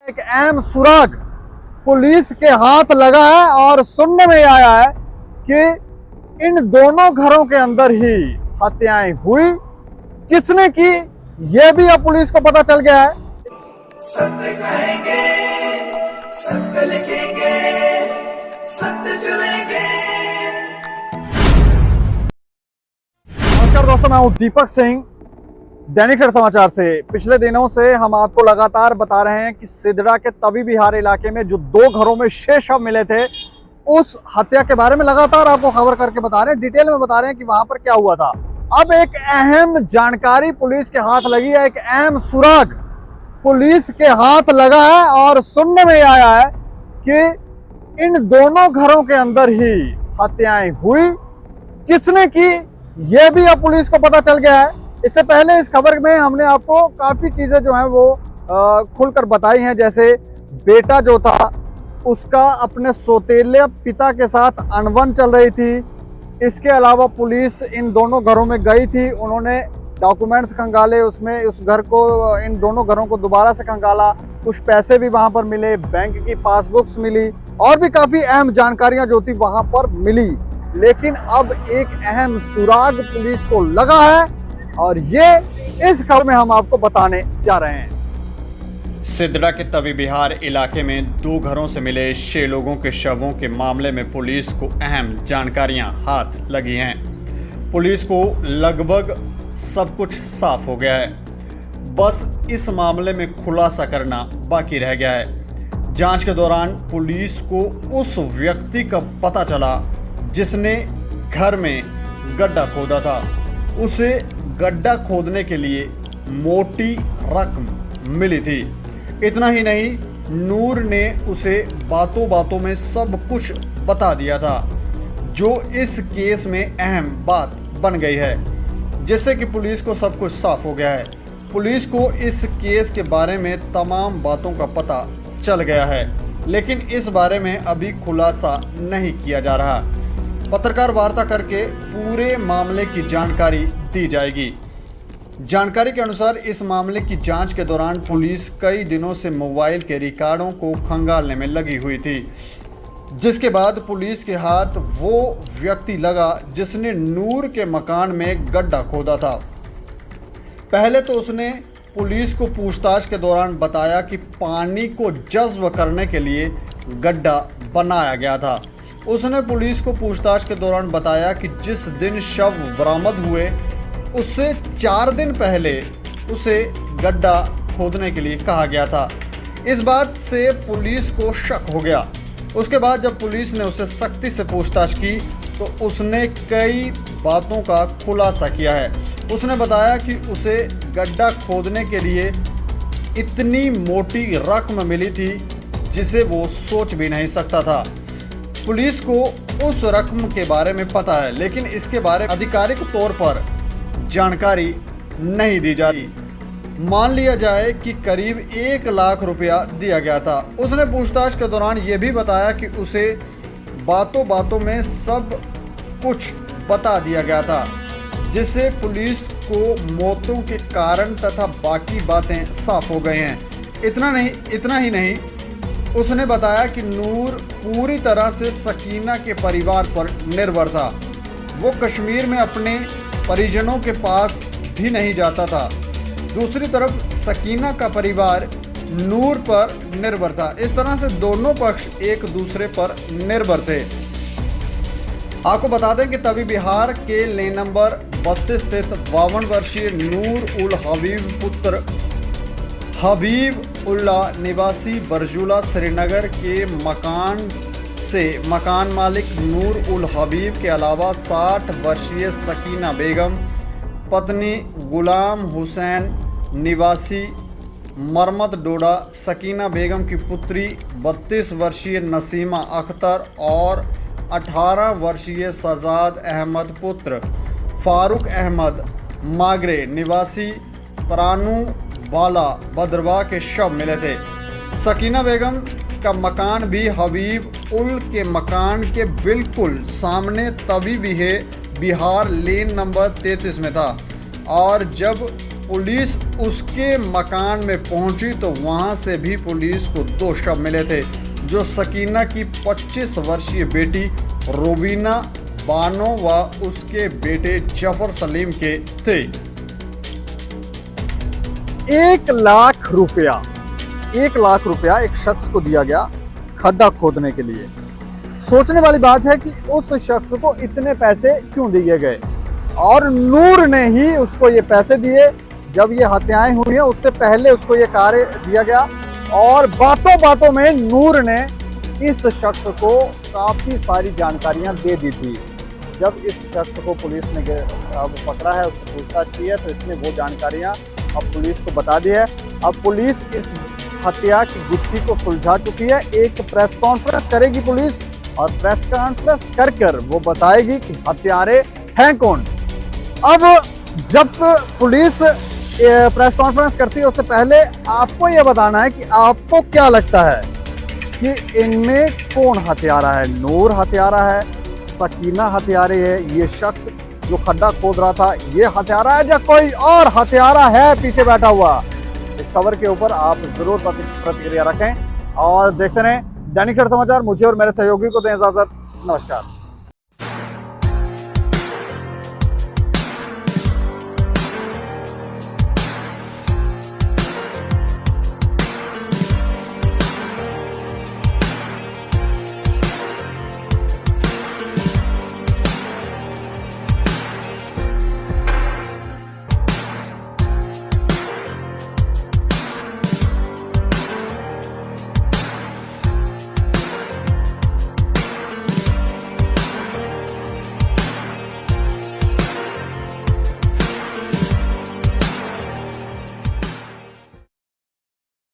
एक अहम सुराग पुलिस के हाथ लगा है और सुनने में आया है कि इन दोनों घरों के अंदर ही हत्याएं हुई। किसने की यह भी अब पुलिस को पता चल गया है। सत्य कहेंगे, सत्य लिखेंगे, सत्य चलेंगे। नमस्कार दोस्तों, मैं हूं दीपक सिंह, दैनिक सवेरा समाचार से। पिछले दिनों से हम आपको लगातार बता रहे हैं कि सिदड़ा के तवी बिहार इलाके में जो दो घरों में शेष शव मिले थे, उस हत्या के बारे में लगातार आपको खबर करके बता रहे हैं, डिटेल में बता रहे हैं कि वहां पर क्या हुआ था। अब एक अहम जानकारी पुलिस के हाथ लगी है, एक अहम सुराग पुलिस के हाथ लगा है और सुनने में आया है कि इन दोनों घरों के अंदर ही हत्याएं हुई। किसने की यह भी अब पुलिस को पता चल गया है। इससे पहले इस खबर में हमने आपको काफी चीजें जो हैं वो खुलकर बताई हैं, जैसे बेटा जो था उसका अपने सौतेले पिता के साथ अनबन चल रही थी। इसके अलावा पुलिस इन दोनों घरों में गई थी, उन्होंने डॉक्यूमेंट्स खंगाले, उसमें उस घर को, इन दोनों घरों को दोबारा से खंगाला। कुछ पैसे भी वहां पर मिले, बैंक की पासबुक्स मिली और भी काफी अहम जानकारियां जो थी वहां पर मिली। लेकिन अब एक अहम सुराग पुलिस को लगा है और ये इस खबर में हम आपको बताने जा रहे हैं। सिदड़ा के तवी बिहार इलाके में दो घरों से मिले 6 लोगों के शवों के मामले में पुलिस को अहम जानकारियां हाथ लगी हैं। पुलिस को लगभग सब कुछ साफ हो गया है, बस इस मामले में खुलासा करना बाकी रह गया है। जांच के दौरान पुलिस को उस व्यक्ति का पता चला जिसने घर में गड्ढा खोदा था। उसे गड्ढा खोदने के लिए मोटी रकम मिली थी। इतना ही नहीं, नूर ने उसे बातों बातों में सब कुछ बता दिया था, जो इस केस में अहम बात बन गई है, जिससे कि पुलिस को सब कुछ साफ हो गया है। पुलिस को इस केस के बारे में तमाम बातों का पता चल गया है, लेकिन इस बारे में अभी खुलासा नहीं किया जा रहा। पत्रकार वार्ता करके पूरे मामले की जानकारी दी जाएगी। जानकारी के अनुसार इस मामले की जांच के दौरान पुलिस कई दिनों से मोबाइल के रिकॉर्डों को खंगालने में लगी हुई थी, जिसके बाद पुलिस के हाथ वो व्यक्ति लगा जिसने नूर के मकान में गड्ढा खोदा था। पहले तो उसने पुलिस को पूछताछ के दौरान बताया कि पानी को जज्ब करने के लिए गड्ढा बनाया गया था। उसने पुलिस को पूछताछ के दौरान बताया कि जिस दिन शव बरामद हुए उससे 4 दिन पहले उसे गड्ढा खोदने के लिए कहा गया था। इस बात से पुलिस को शक हो गया। उसके बाद जब पुलिस ने उसे सख्ती से पूछताछ की तो उसने कई बातों का खुलासा किया है। उसने बताया कि उसे गड्ढा खोदने के लिए इतनी मोटी रकम मिली थी जिसे वो सोच भी नहीं सकता था। पुलिस को उस रकम के बारे में पता है, लेकिन इसके बारे में आधिकारिक तौर पर जानकारी नहीं दी जा रही। मान लिया जाए कि करीब 1 लाख रुपया दिया गया था। उसने पूछताछ के दौरान यह भी बताया कि उसे बातों बातों में सब कुछ बता दिया गया था, जिससे पुलिस को मौतों के कारण तथा बाकी बातें साफ हो गए हैं। इतना ही नहीं, उसने बताया कि नूर पूरी तरह से सकीना के परिवार पर निर्भर था। वो कश्मीर में अपने परिजनों के पास भी नहीं जाता था। दूसरी तरफ सकीना का परिवार नूर पर निर्भर था। इस तरह से दोनों पक्ष एक दूसरे पर निर्भर थे। आपको बता दें कि तवी बिहार के लेन नंबर 32 स्थित 52 वर्षीय नूर उल हबीब पुत्र हबीब उल्ला निवासी बरजूला श्रीनगर के मकान मालिक नूर उल हबीब के अलावा 60 वर्षीय सकीना बेगम, पत्नी गुलाम हुसैन निवासी मरमत डोडा, सकीना बेगम की पुत्री 32 वर्षीय नसीमा अख्तर और 18 वर्षीय सजाद अहमद पुत्र फारूक अहमद मागरे निवासी परानू बाला भद्रवाह के शव मिले थे। सकीना बेगम का मकान भी हबीब उल के मकान के बिल्कुल सामने तवी बिहार लेन नंबर 33 में था। और जब पुलिस उसके मकान में पहुंची तो वहां से भी पुलिस को 2 शव मिले थे, जो सकीना की 25 वर्षीय बेटी रोबीना बानो व उसके बेटे जफर सलीम के थे। 1 लाख रुपया एक शख्स को दिया गया खड्डा खोदने के लिए। सोचने वाली बात है कि उस शख्स को इतने पैसे क्यों दिए गए, और नूर ने ही उसको ये पैसे दिए। जब ये हत्याएं हुई हैं उससे पहले उसको ये कार्य दिया गया, और बातों बातों में नूर ने इस शख्स को काफी सारी जानकारियां दे दी थी। जब इस शख्स को पुलिस ने अब पकड़ा है, उससे पूछताछ की है, तो इसने वो जानकारियां अब पुलिस को बता दी है। अब पुलिस इस हत्या की गुत्थी को सुलझा चुकी है। एक प्रेस कॉन्फ्रेंस करेगी पुलिस, और प्रेस कॉन्फ्रेंस कर वो बताएगी कि हत्यारे हैं कौन। अब जब पुलिस प्रेस कॉन्फ्रेंस करती है उससे पहले आपको यह बताना है कि आपको क्या लगता है कि इनमें कौन हत्यारा है। नूर हत्यारा है, सकीना हत्यारे है, ये शख्स जो खड्डा खोद रहा था ये हत्यारा है, या कोई और हत्यारा है पीछे बैठा हुआ। इस खबर के ऊपर आप जरूर प्रतिक्रिया रखें और देखते रहें दैनिक क्षण समाचार। मुझे और मेरे सहयोगी को दें इजाजत। नमस्कार।